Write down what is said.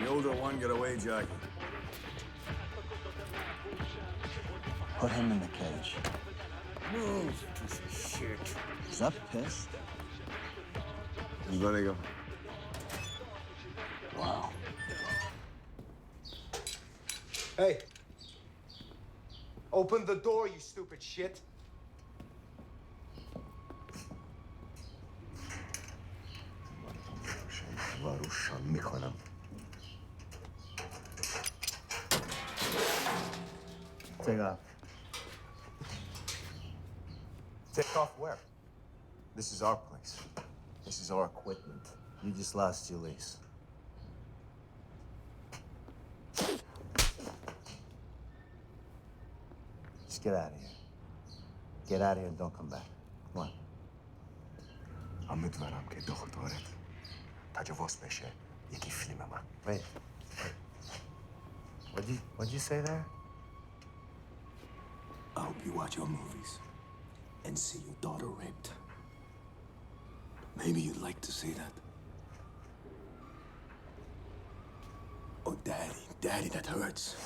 The older one got away, Jackie. Put him in the cage. Move, piece of shit. Is that pissed? He's letting go. Wow. Hey! Open the door, you stupid shit! Take off. Take off where? This is our place. This is our equipment. You just lost your lease. Just get out of here. Get out of here and don't come back. Come on. امیدوارم که دخترت تجاوز بشه یکی فیلم من. Wait. What'd you say there? I hope you watch your movies and see your daughter raped. Maybe you'd like to see that. Oh, Daddy, that hurts.